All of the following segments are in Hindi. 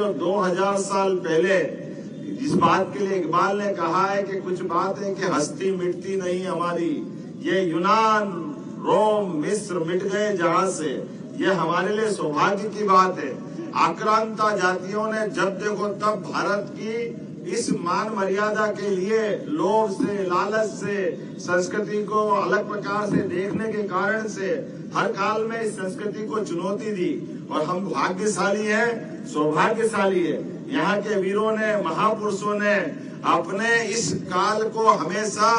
और 2000 साल पहले इस बात के लिए इकबाल ने कहा है कि कुछ बात है कि हस्ती मिटती नहीं हमारी, ये यूनान, रोम, मिस्र मिट गए जहां से, ये हमारे लिए सौभाग्य की बात है। आक्रांता जातियों ने जब देखो तब भारत की इस मान मर्यादा के लिए लोभ से, लालच से, संस्कृति को अलग प्रकार से देखने के कारण से हर काल में इस संस्कृति को चुनौती दी। और हम भाग्यशाली हैं, सौभाग्यशाली है, यहाँ के वीरों ने, महापुरुषों ने अपने इस काल को हमेशा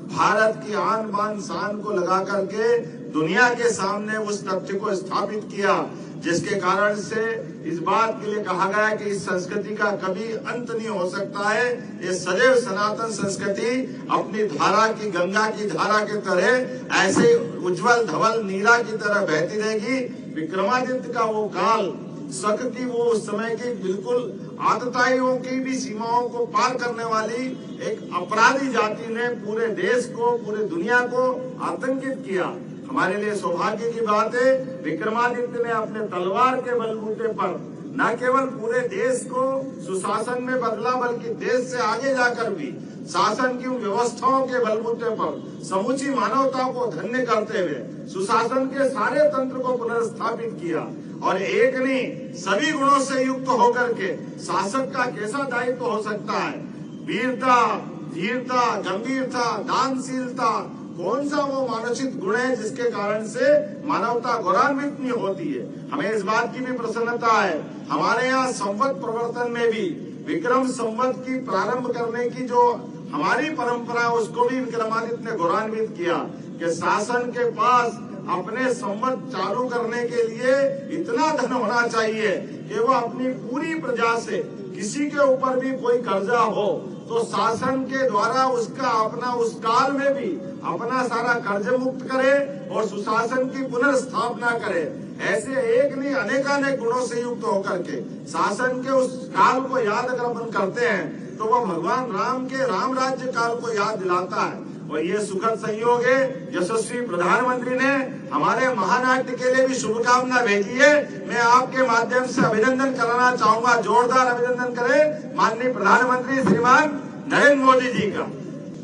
भारत की आन बान शान को लगा करके दुनिया के सामने उस तथ्य को स्थापित किया, जिसके कारण से इस बात के लिए कहा गया कि इस संस्कृति का कभी अंत नहीं हो सकता है। ये सदैव सनातन संस्कृति अपनी धारा की, गंगा की धारा के तरह ऐसे उज्जवल धवल नीला की तरह बहती रहेगी। विक्रमादित्य का वो काल, शक की वो उस समय की बिल्कुल आतताइयों की भी सीमाओं को पार करने वाली एक अपराधी जाति ने पूरे देश को, पूरे दुनिया को आतंकित किया। हमारे लिए सौभाग्य की बात है, विक्रमादित्य ने अपने तलवार के बलबूते पर न केवल पूरे देश को सुशासन में बदला, बल्कि देश से आगे जाकर भी शासन की व्यवस्थाओं के बलबूते पर समूची मानवता को धन्य करते हुए सुशासन के सारे तंत्र को पुनर्स्थापित किया। और एक नहीं, सभी गुणों से युक्त होकर के शासक का कैसा दायित्व हो सकता है, वीरता, धीरता, गंभीरता, दानशीलता, कौन सा वो मानसिक गुण है जिसके कारण से मानवता गौरवान्वित नहीं होती है। हमें इस बात की भी प्रसन्नता है, हमारे यहाँ संवत प्रवर्तन में भी विक्रम संवत की प्रारंभ करने की जो हमारी परंपरा, उसको भी विक्रमादित्य ने गौरवान्वित किया कि शासन के पास अपने संवत चालू करने के लिए इतना धन होना चाहिए कि वो अपनी पूरी प्रजा से, किसी के ऊपर भी कोई कर्जा हो तो शासन के द्वारा उसका अपना उस काल में भी अपना सारा कर्ज मुक्त करे और सुशासन की पुनर्स्थापना करे। ऐसे एक नहीं, अनेकानेक गुणों से युक्त होकर के शासन के उस काल को याद अगर अपन करते हैं तो वह भगवान राम के राम राज्य काल को याद दिलाता है। और ये सुखद संयोग है, यशस्वी प्रधानमंत्री ने हमारे महानाट्य के लिए भी शुभकामना भेजी है। मैं आपके माध्यम से अभिनंदन कराना चाहूंगा, जोरदार अभिनंदन करें माननीय प्रधानमंत्री श्रीमान नरेंद्र मोदी जी का,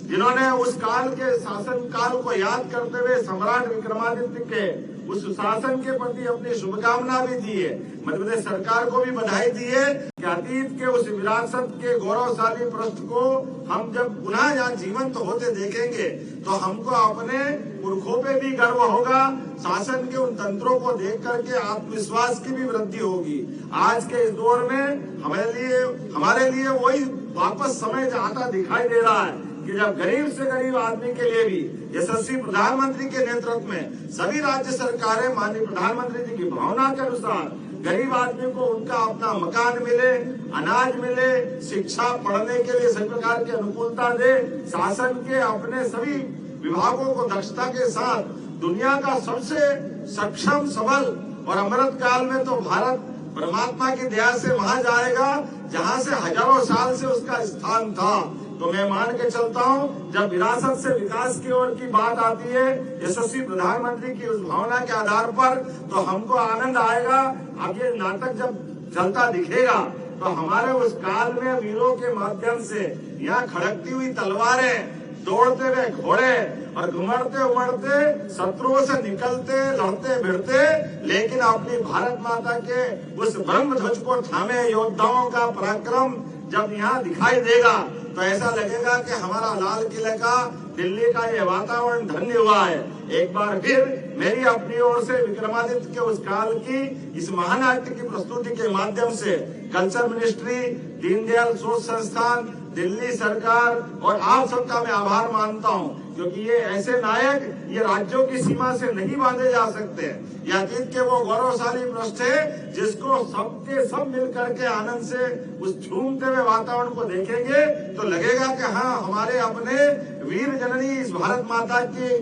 जिन्होंने उस काल के शासन काल को याद करते हुए सम्राट विक्रमादित्य के उस शासन के प्रति अपनी शुभकामना भी दी है। मध्य प्रदेश सरकार को भी बधाई दी है कि अतीत के उस विरासत के गौरवशाली पृष्ठ को हम जब पुनः यहाँ जीवंत होते देखेंगे तो हमको अपने पुरखों पे भी गर्व होगा, शासन के उन तंत्रों को देख करके आत्मविश्वास की भी वृद्धि होगी। आज के इस दौर में हमारे लिए वही वापस समय आता दिखाई दे रहा है कि जब गरीब से गरीब आदमी के लिए भी यशस्वी प्रधानमंत्री के नेतृत्व में सभी राज्य सरकारें माननीय प्रधानमंत्री जी की भावना के अनुसार गरीब आदमी को उनका अपना मकान मिले, अनाज मिले, शिक्षा पढ़ने के लिए सभी प्रकार की अनुकूलता दे, शासन के अपने सभी विभागों को दक्षता के साथ दुनिया का सबसे सक्षम, सबल और अमृत काल में तो भारत परमात्मा की दया से वहां जाएगा जहां से हजारों साल से उसका स्थान था। तो मैं मान के चलता हूं, जब विरासत से विकास की ओर की बात आती है यशस्वी प्रधानमंत्री की उस भावना के आधार पर, तो हमको आनंद आएगा। अब ये नाटक जब चलता दिखेगा तो हमारे उस काल में वीरों के माध्यम से यहाँ खड़कती हुई तलवारें, दौड़ते हुए घोड़े और घुमड़ते उमड़ते शत्रुओं से निकलते, लड़ते भिड़ते, लेकिन अपनी भारत माता के उस ब्रह्म ध्वज को थामे योद्धाओं का पराक्रम जब यहाँ दिखाई देगा तो ऐसा लगेगा कि हमारा लाल किले का, दिल्ली का ये वातावरण धन्य हुआ है। एक बार फिर मेरी अपनी ओर से विक्रमादित्य के उस काल की इस महानाट्य की प्रस्तुति के माध्यम से कल्चर मिनिस्ट्री, दीनदयाल शोध संस्थान, दिल्ली सरकार और आप सबका मैं आभार मानता हूँ, क्योंकि ये ऐसे नायक ये राज्यों की सीमा से नहीं बांधे जा सकते। ये अतीत के वो गौरवशाली पृष्ठ है जिसको सबके सब मिलकर के आनंद से उस झूमते हुए वातावरण को देखेंगे तो लगेगा कि हाँ, हमारे अपने वीर जननी इस भारत माता की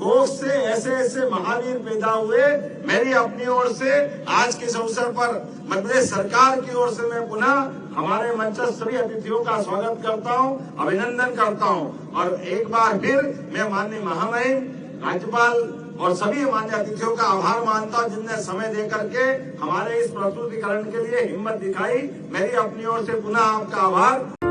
कोख से ऐसे ऐसे महावीर पैदा हुए। मेरी अपनी ओर से आज के इस अवसर पर मध्य प्रदेश सरकार की ओर से मैं पुनः हमारे मंचस्थ सभी अतिथियों का स्वागत करता हूं, अभिनंदन करता हूं। और एक बार फिर मैं माननीय महामहिम राज्यपाल और सभी मान्य अतिथियों का आभार मानता हूं जिनने समय दे करके हमारे इस प्रस्तुतिकरण के लिए हिम्मत दिखाई। मेरी अपनी ओर से पुनः आपका आभार।